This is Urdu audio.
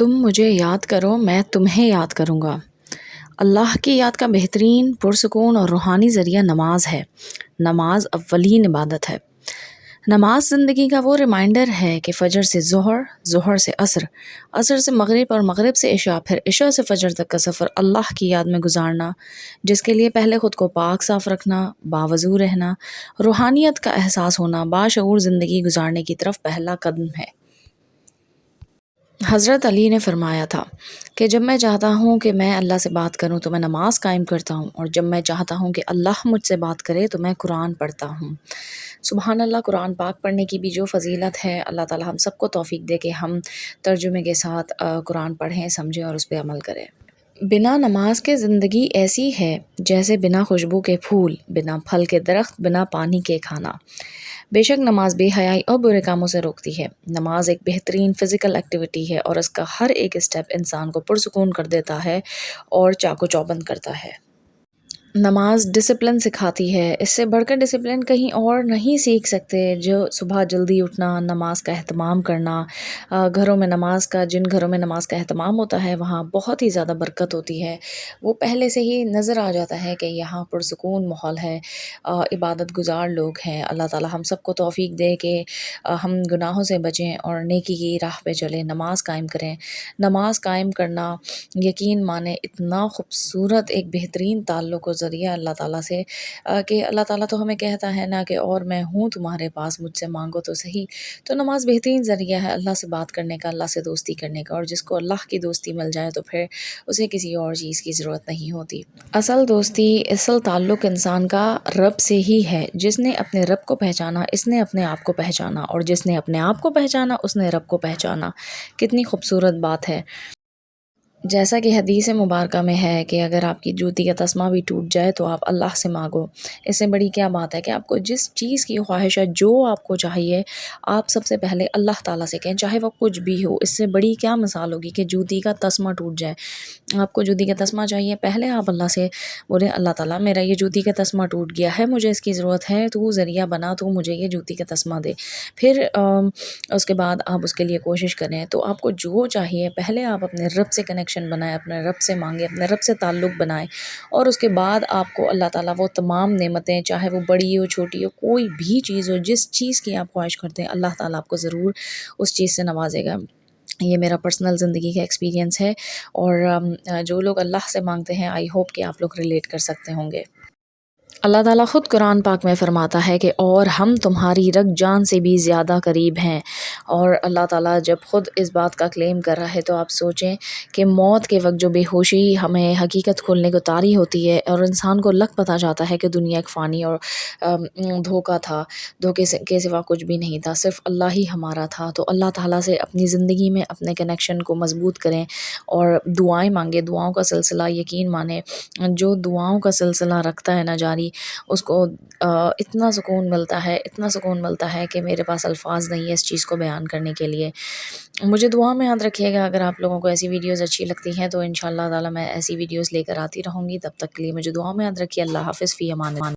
تم مجھے یاد کرو میں تمہیں یاد کروں گا۔ اللہ کی یاد کا بہترین پرسکون اور روحانی ذریعہ نماز ہے۔ نماز اولین عبادت ہے۔ نماز زندگی کا وہ ریمائنڈر ہے کہ فجر سے ظہر، ظہر سے عصر، عصر سے مغرب اور مغرب سے عشاء، پھر عشاء سے فجر تک کا سفر اللہ کی یاد میں گزارنا، جس کے لیے پہلے خود کو پاک صاف رکھنا، باوضو رہنا، روحانیت کا احساس ہونا، باشعور زندگی گزارنے کی طرف پہلا قدم ہے۔ حضرت علی نے فرمایا تھا کہ جب میں چاہتا ہوں کہ میں اللہ سے بات کروں تو میں نماز قائم کرتا ہوں، اور جب میں چاہتا ہوں کہ اللہ مجھ سے بات کرے تو میں قرآن پڑھتا ہوں۔ سبحان اللہ، قرآن پاک پڑھنے کی بھی جو فضیلت ہے، اللہ تعالی ہم سب کو توفیق دے کہ ہم ترجمے کے ساتھ قرآن پڑھیں، سمجھیں اور اس پہ عمل کریں۔ بنا نماز کے زندگی ایسی ہے جیسے بنا خوشبو کے پھول، بنا پھل کے درخت، بنا پانی کے کھانا۔ بے شک نماز بے حیائی اور برے کاموں سے روکتی ہے۔ نماز ایک بہترین فزیکل ایکٹیویٹی ہے اور اس کا ہر ایک اسٹیپ انسان کو پرسکون کر دیتا ہے اور چاق و چوبند کرتا ہے۔ نماز ڈسپلن سکھاتی ہے، اس سے بڑھ کر ڈسپلن کہیں اور نہیں سیکھ سکتے۔ جو صبح جلدی اٹھنا، نماز کا اہتمام کرنا، گھروں میں نماز کا جن گھروں میں نماز کا اہتمام ہوتا ہے وہاں بہت ہی زیادہ برکت ہوتی ہے۔ وہ پہلے سے ہی نظر آ جاتا ہے کہ یہاں پرسکون ماحول ہے، عبادت گزار لوگ ہیں۔ اللہ تعالی ہم سب کو توفیق دے کہ ہم گناہوں سے بچیں اور نیکی کی راہ پہ چلیں، نماز قائم کریں۔ نماز قائم کرنا یقین مانے اتنا خوبصورت ایک بہترین تعلق و ذریعہ اللہ تعالیٰ سے، کہ اللہ تعالیٰ تو ہمیں کہتا ہے نا کہ اور میں ہوں تمہارے پاس، مجھ سے مانگو تو صحیح۔ تو نماز بہترین ذریعہ ہے اللہ سے بات کرنے کا، اللہ سے دوستی کرنے کا، اور جس کو اللہ کی دوستی مل جائے تو پھر اسے کسی اور چیز کی ضرورت نہیں ہوتی۔ اصل دوستی، اصل تعلق انسان کا رب سے ہی ہے۔ جس نے اپنے رب کو پہچانا اس نے اپنے آپ کو پہچانا، اور جس نے اپنے آپ کو پہچانا اس نے رب کو پہچانا۔ کتنی خوبصورت بات ہے۔ جیسا کہ حدیث مبارکہ میں ہے کہ اگر آپ کی جوتی کا تسمہ بھی ٹوٹ جائے تو آپ اللہ سے مانگو۔ اس سے بڑی کیا بات ہے کہ آپ کو جس چیز کی خواہش ہے، جو آپ کو چاہیے، آپ سب سے پہلے اللہ تعالیٰ سے کہیں، چاہے وہ کچھ بھی ہو۔ اس سے بڑی کیا مثال ہوگی کہ جوتی کا تسمہ ٹوٹ جائے۔ آپ کو جوتی کا تسمہ چاہیے، پہلے آپ اللہ سے بولے، اللہ تعالیٰ میرا یہ جوتی کا تسمہ ٹوٹ گیا ہے، مجھے اس کی ضرورت ہے، تو ذریعہ بنا، تو مجھے یہ جوتی کا تسمہ دے۔ پھر اس کے بعد آپ اس کے لیے کوشش کریں۔ تو آپ کو جو چاہیے پہلے آپ اپنے رب سے کنیکشن بنائیں، اپنے رب سے مانگیں، اپنے رب سے تعلق بنائیں، اور اس کے بعد آپ کو اللہ تعالیٰ وہ تمام نعمتیں، چاہے وہ بڑی ہو چھوٹی ہو، کوئی بھی چیز ہو، جس چیز کی آپ خواہش کرتے ہیں اللہ تعالیٰ آپ کو ضرور اس چیز سے نوازے گا۔ یہ میرا پرسنل زندگی کا ایکسپیرینس ہے، اور جو لوگ اللہ سے مانگتے ہیں آئی ہوپ کہ آپ لوگ ریلیٹ کر سکتے ہوں گے۔ اللہ تعالیٰ خود قرآن پاک میں فرماتا ہے کہ اور ہم تمہاری رگ جان سے بھی زیادہ قریب ہیں۔ اور اللہ تعالیٰ جب خود اس بات کا کلیم کر رہا ہے تو آپ سوچیں کہ موت کے وقت جو بے ہوشی ہمیں حقیقت کھولنے کو طاری ہوتی ہے، اور انسان کو لگ پتہ جاتا ہے کہ دنیا ایک فانی اور دھوکہ تھا، دھوکے سے کے سوا کچھ بھی نہیں تھا، صرف اللہ ہی ہمارا تھا۔ تو اللہ تعالیٰ سے اپنی زندگی میں اپنے کنیکشن کو مضبوط کریں اور دعائیں مانگیں، دعاؤں کا سلسلہ یقین مانیں۔ جو دعاؤں کا سلسلہ رکھتا ہے نا جاری، اس کو اتنا سکون ملتا ہے، اتنا سکون ملتا ہے کہ میرے پاس الفاظ نہیں ہے اس چیز کو بیان کرنے کے لیے۔ مجھے دعا میں یاد رکھیے گا۔ اگر آپ لوگوں کو ایسی ویڈیوز اچھی لگتی ہیں تو انشاءاللہ تعالی میں ایسی ویڈیوز لے کر آتی رہوں گی۔ تب تک کے لیے مجھے دعا میں یاد رکھیے۔ اللہ حافظ، فی امان اللہ۔